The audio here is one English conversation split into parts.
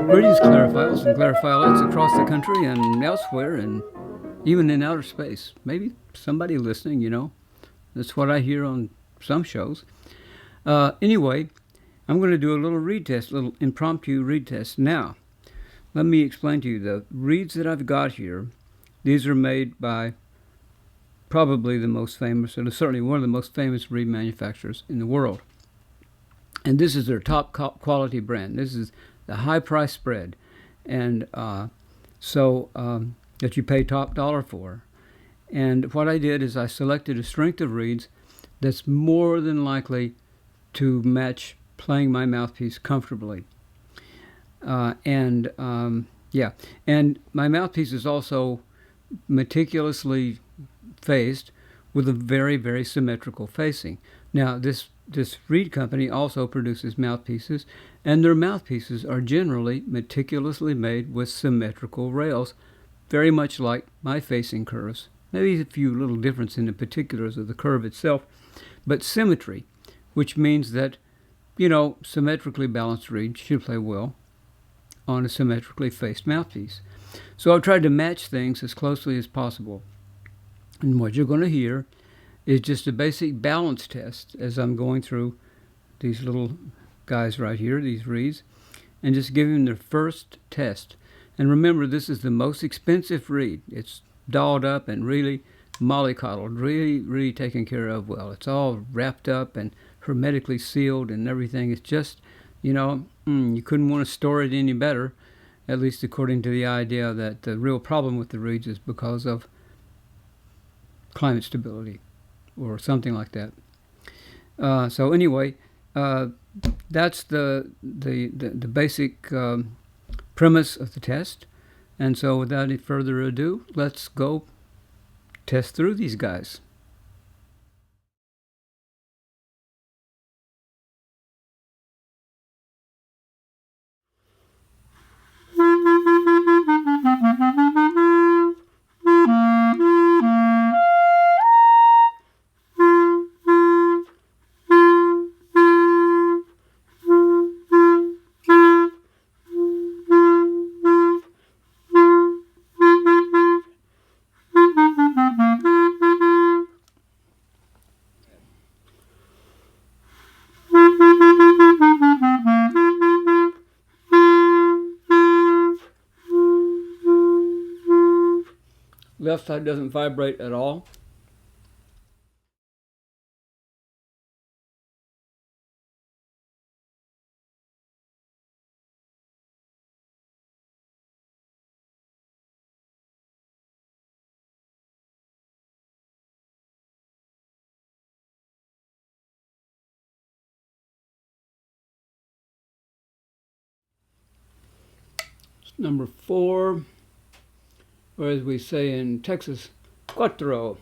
Greetings, Clariphiles and Clariphilettes across the country and elsewhere, and even in outer space. Maybe somebody listening, That's what I hear on some shows. Anyway, I'm going to do a little reed test, a little impromptu reed test. Now, let me explain to you the reeds that I've got here. These are made by probably the most famous, and certainly one of the most famous reed manufacturers in the world. And this is their top quality brand. This is the high price spread, and that you pay top dollar for. And what I did is I selected a strength of reeds that's more than likely to match playing my mouthpiece comfortably. And my mouthpiece is also meticulously faced with a very, very symmetrical facing. Now, this reed company also produces mouthpieces, and their mouthpieces are generally meticulously made with symmetrical rails, very much like my facing curves. Maybe a few little difference in the particulars of the curve itself, but symmetry, which means that, symmetrically balanced reed should play well on a symmetrically faced mouthpiece. So I've tried to match things as closely as possible. And what you're going to hear is just a basic balance test as I'm going through these little guys right here, these reeds, and just giving them their first test. And remember, this is the most expensive reed. It's dolled up and really mollycoddled, really, really taken care of well. It's all wrapped up and hermetically sealed and everything. It's just, you couldn't want to store it any better, at least according to the idea that the real problem with the reeds is because of climate stability or something like that. So anyway, that's the basic premise of the test. And so without any further ado, let's go test through these guys. Left side doesn't vibrate at all. Number 4, or as we say in Texas, cuatro.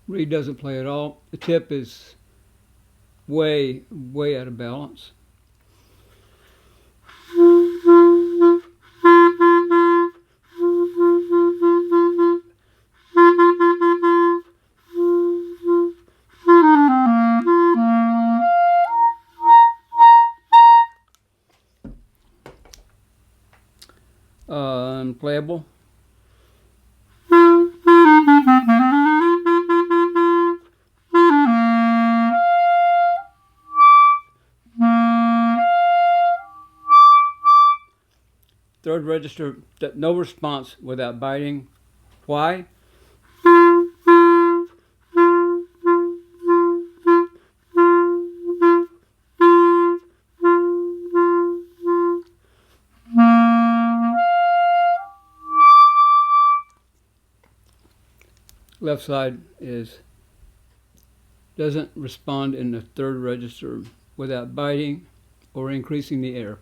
Reed doesn't play at all. The tip is way, way out of balance. Unplayable. Third register, no response without biting. Why? Left side doesn't respond in the third register without biting or increasing the air.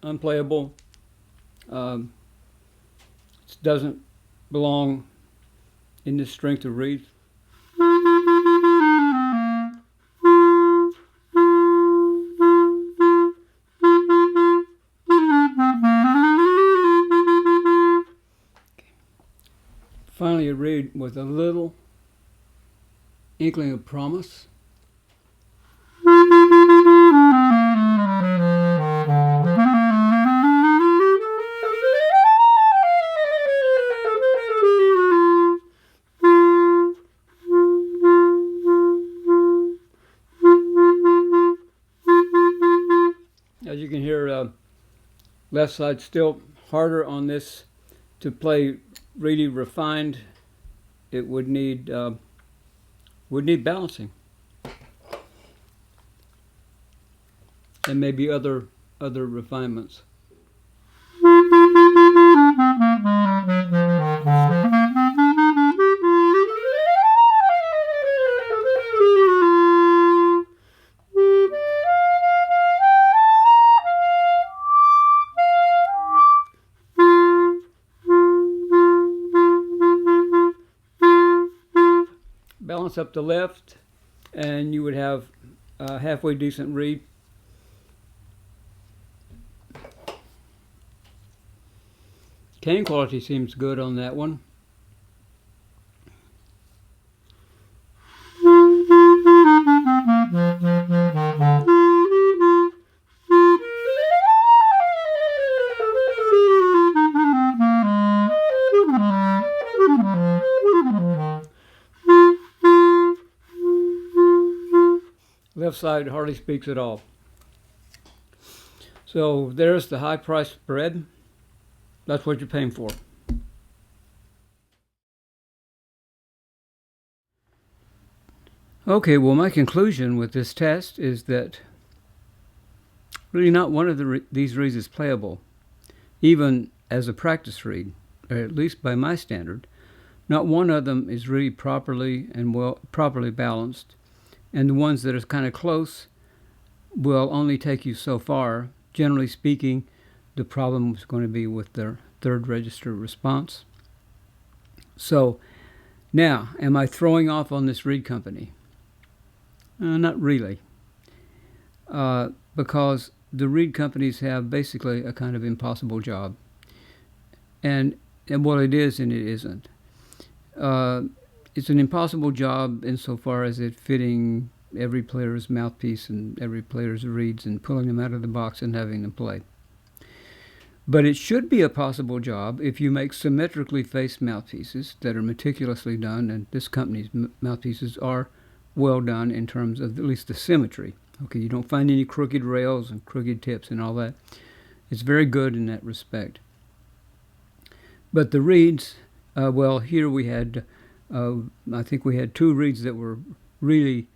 Unplayable. It doesn't belong in this strength of reed. Finally, a reed with a little inkling of promise. As you can hear, left side still harder on this. To play really refined, it would need balancing, and maybe other refinements. Balance up the left, and you would have a halfway decent reed. Cane quality seems good on that one. Left side hardly speaks at all. So there's the high price spread. That's what you're paying for. Okay, well, my conclusion with this test is that really not one of these reeds is playable, even as a practice reed, or at least by my standard. Not one of them is really properly balanced, and the ones that are kind of close will only take you so far. Generally speaking, the problem is going to be with their third register response. So now, am I throwing off on this reed company? Not really, because the reed companies have basically a kind of impossible job, and what it is and it isn't. It's an impossible job insofar as it fitting every player's mouthpiece and every player's reeds and pulling them out of the box and having them play. But it should be a possible job if you make symmetrically faced mouthpieces that are meticulously done, and this company's mouthpieces are well done in terms of at least the symmetry. Okay, you don't find any crooked rails and crooked tips and all that. It's very good in that respect. But the reeds, well, here we had, I think we had two reeds that were really,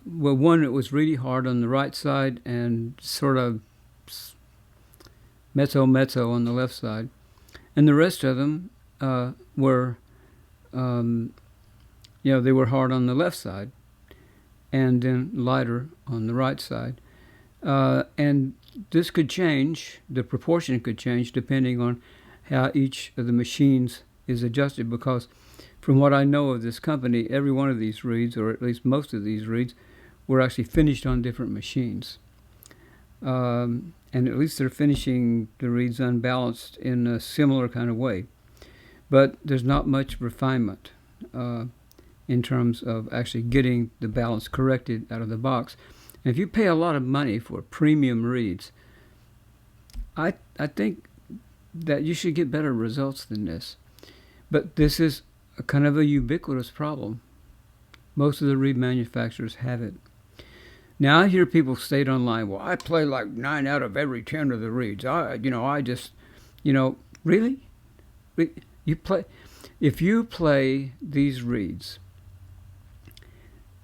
well, one that was really hard on the right side and sort of mezzo on the left side. And the rest of them were, they were hard on the left side and then lighter on the right side. And this could change, the proportion could change depending on how each of the machines is adjusted, because from what I know of this company, every one of these reeds, or at least most of these reeds, were actually finished on different machines. And at least they're finishing the reeds unbalanced in a similar kind of way. But there's not much refinement in terms of actually getting the balance corrected out of the box. And if you pay a lot of money for premium reeds, I think that you should get better results than this. But this is a kind of a ubiquitous problem. Most of the reed manufacturers have it. Now I hear people state online, well, I play like 9 out of every 10 of the reeds. Really? If you play these reeds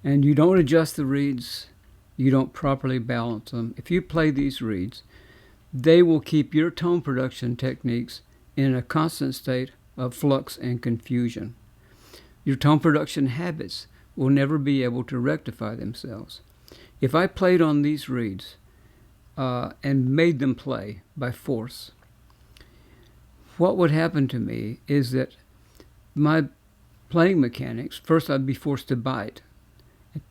and you don't adjust the reeds, you don't properly balance them, if you play these reeds, they will keep your tone production techniques in a constant state of flux and confusion. Your tone production habits will never be able to rectify themselves. If I played on these reeds and made them play by force, what would happen to me is that my playing mechanics, first I'd be forced to bite,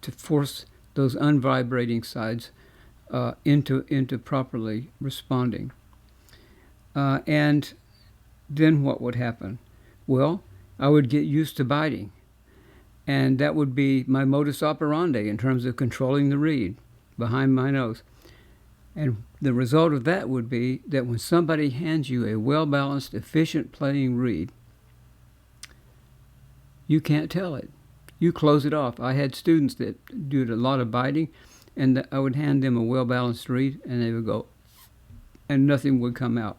to force those unvibrating sides into properly responding. And then what would happen? Well, I would get used to biting. And that would be my modus operandi in terms of controlling the reed behind my nose. And the result of that would be that when somebody hands you a well-balanced, efficient playing reed, you can't tell it. You close it off. I had students that did a lot of biting, and I would hand them a well-balanced reed, and they would go, and nothing would come out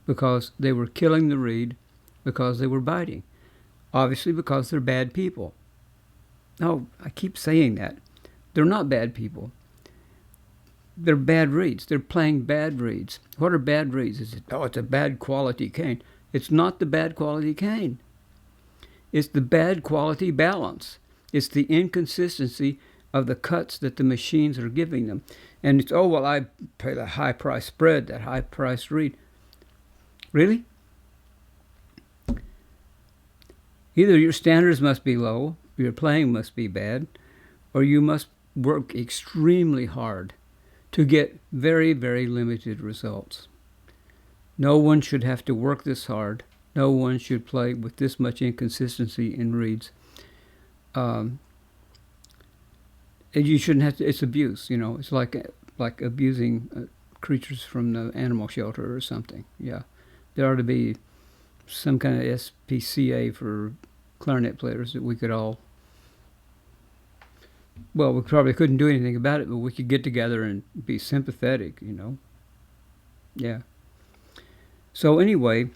because they were killing the reed because they were biting. Obviously because they're bad people. No, I keep saying that. They're not bad people. They're bad reeds. They're playing bad reeds. What are bad reeds? Is it, it's a bad quality cane. It's not the bad quality cane. It's the bad quality balance. It's the inconsistency of the cuts that the machines are giving them. And it's, I pay the high price spread, that high price reed. Really? Either your standards must be low, your playing must be bad, or you must work extremely hard to get very, very limited results. No one should have to work this hard. No one should play with this much inconsistency in reeds. And you shouldn't have to, it's abuse, It's like abusing creatures from the animal shelter or something. Yeah. There ought to be some kind of SPCA for clarinet players that we could all, we probably couldn't do anything about it, but we could get together and be sympathetic, Yeah. So anyway,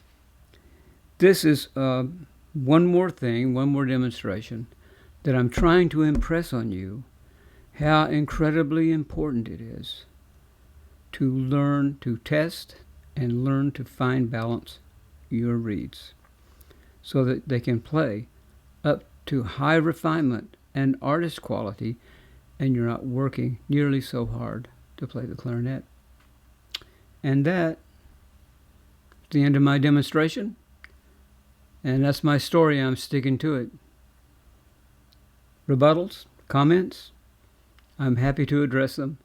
this is one more demonstration that I'm trying to impress on you how incredibly important it is to learn to test and learn to fine balance your reeds so that they can play up to high refinement and artist quality, and you're not working nearly so hard to play the clarinet. And that's the end of my demonstration, and that's my story. I'm sticking to it. Rebuttals? Comments? I'm happy to address them.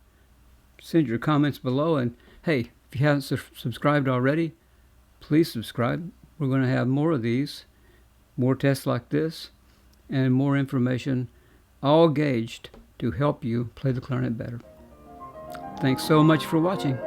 Send your comments below, and hey, if you haven't subscribed already, please subscribe. We're going to have more of these, more tests like this, and more information, all gauged to help you play the clarinet better. Thanks so much for watching.